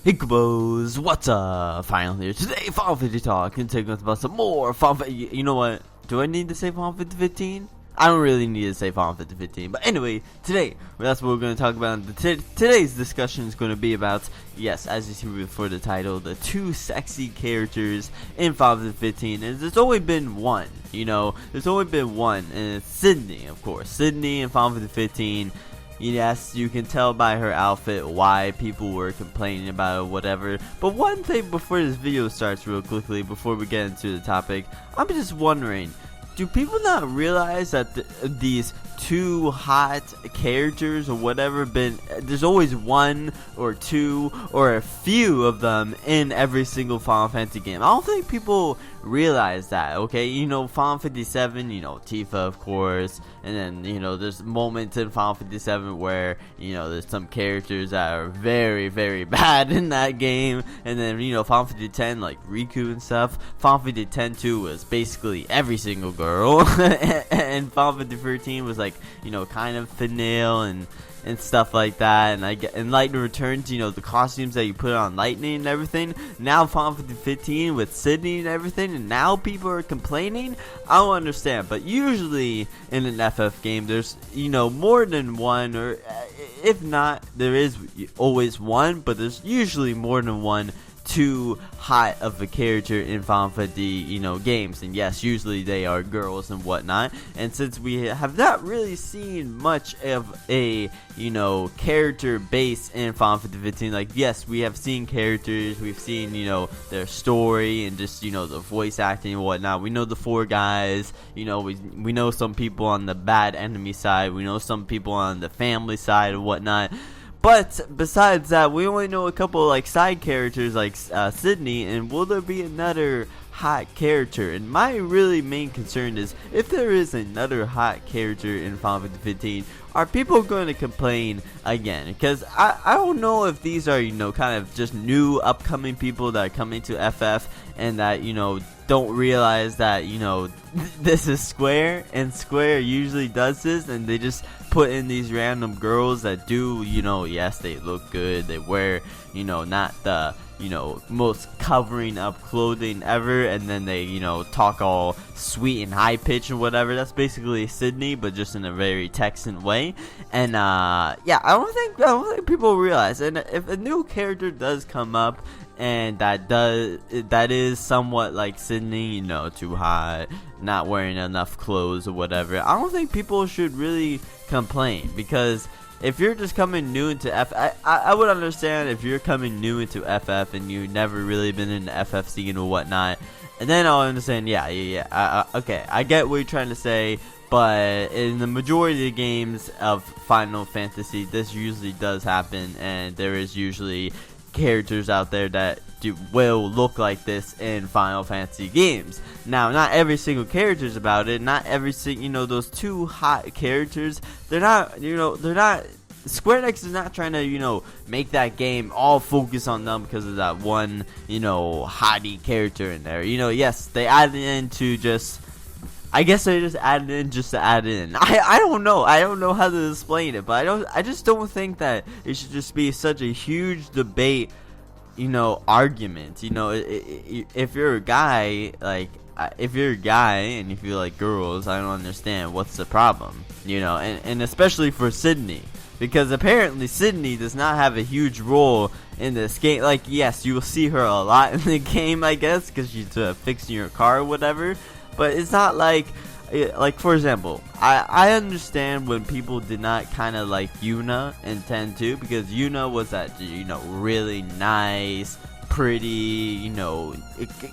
Hey Kupos, what's up? Finally here today, Final 50 Talk, and taking us about some more Final 50. You know what? Do I need to say Final 50 15? I don't really need to say Final 50 15. But anyway, today, that's what we're going to talk about. Today's discussion is going to be about, yes, as you see before the title, the two sexy characters in Final 50 15. And there's only been one, there's only been one, and it's Sydney, of course. Sydney in Final 50 15. Yes, you can tell by her outfit why people were complaining about it, whatever. But one thing before this video starts real quickly, before we get into the topic, I'm just wondering, do people not realize that these two hot characters or whatever there's always one or two or a few of them in every single Final Fantasy game? I don't think people realize that, okay? Final 57, Tifa, of course, and then, there's moments in Final 57 where, there's some characters that are very, very bad in that game, and then, Final 50 10, like Riku and stuff. Final 50 10 2 was basically every single girl, and Final 50 13 was like, kind of vanilla and stuff like that. And Lightning Returns, the costumes that you put on Lightning and everything. Now Final 50 15 with Sydney and everything, and now people are complaining. I don't understand. But usually in an FF game, there's more than one, or if not, there is always one, but there's usually more than one too hot of a character in Final 50 games, and yes, usually they are girls and whatnot. And since we have not really seen much of a character base in Final 50 15, like, yes, we have seen characters, we've seen their story and just the voice acting and whatnot. We know the four guys, we know some people on the bad enemy side, we know some people on the family side and whatnot. But besides that, we only know a couple like side characters like Sydney, and will there be another hot character? And my really main concern is, if there is another hot character in Final Fantasy 15, are people going to complain again? Because I don't know if these are kind of just new upcoming people that are coming to FF and that don't realize that this is Square, and Square usually does this, and they just put in these random girls that do yes, they look good, they wear not the most covering up clothing ever, and then they talk all sweet and high pitched and whatever. That's basically Sydney, but just in a very Texan way. And yeah, I don't think people realize. And if a new character does come up and that is somewhat like Sydney, too hot, not wearing enough clothes or whatever, I don't think people should really complain. Because if you're just coming new into I would understand if you're coming new into FF and you've never really been in the FF scene or whatnot, and then I'll understand, okay, I get what you're trying to say. But in the majority of the games of Final Fantasy, this usually does happen, and there is usually characters out there that will look like this in Final Fantasy games. Now, not every single character is about it. Not every single, those two hot characters, they're not, Square Enix is not trying to, make that game all focus on them because of that one, hottie character in there. Yes, they added in to just, I guess they just added in just to add in. I don't know. I don't know how to explain it, but I just don't think that it should just be such a huge debate, argument. If you're a guy, if you're a guy and if you like girls, I don't understand what's the problem, and especially for Sydney. Because apparently Sydney does not have a huge role in this game. Like, yes, you will see her a lot in the game, I guess, because she's fixing your car or whatever. But it's not like for example, I understand when people did not kind of like Yuna in 10-2, because Yuna was that, really nice, pretty,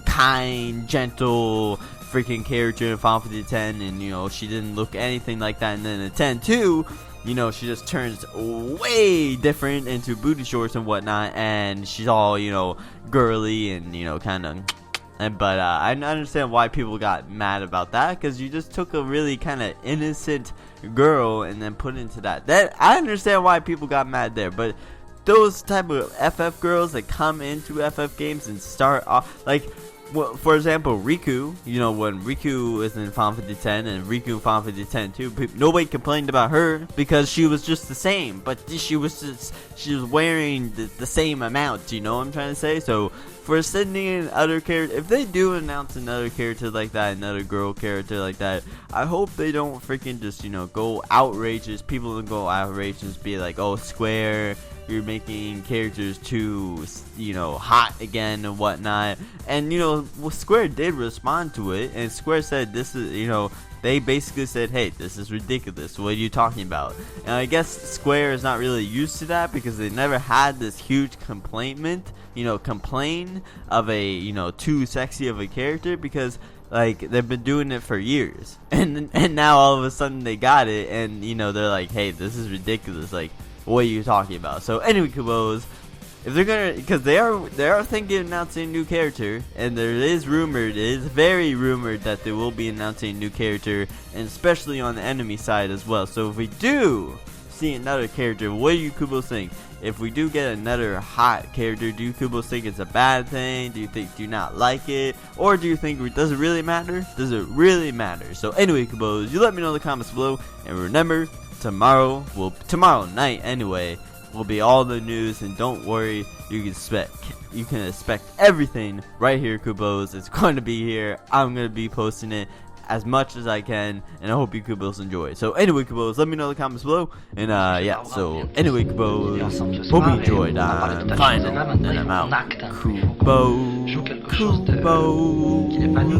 kind, gentle freaking character in Final Fantasy 10, and she didn't look anything like that. And then in 10-2, she just turns way different into booty shorts and whatnot, and she's all, girly and, kind of. But I understand why people got mad about that, because you just took a really kind of innocent girl and then put into that. I understand why people got mad there, but those type of FF girls that come into FF games and start off, like, well, for example, Riku, you know, when Riku was in Final Fantasy X and Riku in Final Fantasy X too, nobody complained about her because she was just the same, but she was wearing the same amount, you know what I'm trying to say? So, for sending in other characters, if they do announce another character like that, another girl character like that, I hope they don't freaking just, you know, go outrageous. People don't go outrageous, be like, oh, Square, you're making characters too, you know, hot again and whatnot. And, you know, well, Square did respond to it, and Square said this is, you know, they basically said, hey, this is ridiculous, what are you talking about? And I guess Square is not really used to that because they never had this huge complaint of a, you know, too sexy of a character, because like they've been doing it for years, and now all of a sudden they got it, and you know, they're like, hey, this is ridiculous, like, what are you talking about? So anyway, Kupos, if they're gonna, because they are thinking of announcing a new character, and it is very rumored that they will be announcing a new character, and especially on the enemy side as well. So if we do see another character, what do you Kupos think? If we do get another hot character, do you Kupos think it's a bad thing? Do you not like it? Or do you think, does it really matter? Does it really matter? So anyway, Kupos, you let me know in the comments below, and remember, tomorrow night anyway, will be all the news, and don't worry, you can expect everything right here, Kupos. It's going to be here. I'm going to be posting it as much as I can, and I hope you Kupos enjoy. So anyway, Kupos, let me know in the comments below, and yeah, so anyway, Kupos, hope you enjoyed. I'm final, and I'm out. Kupos,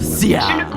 see ya.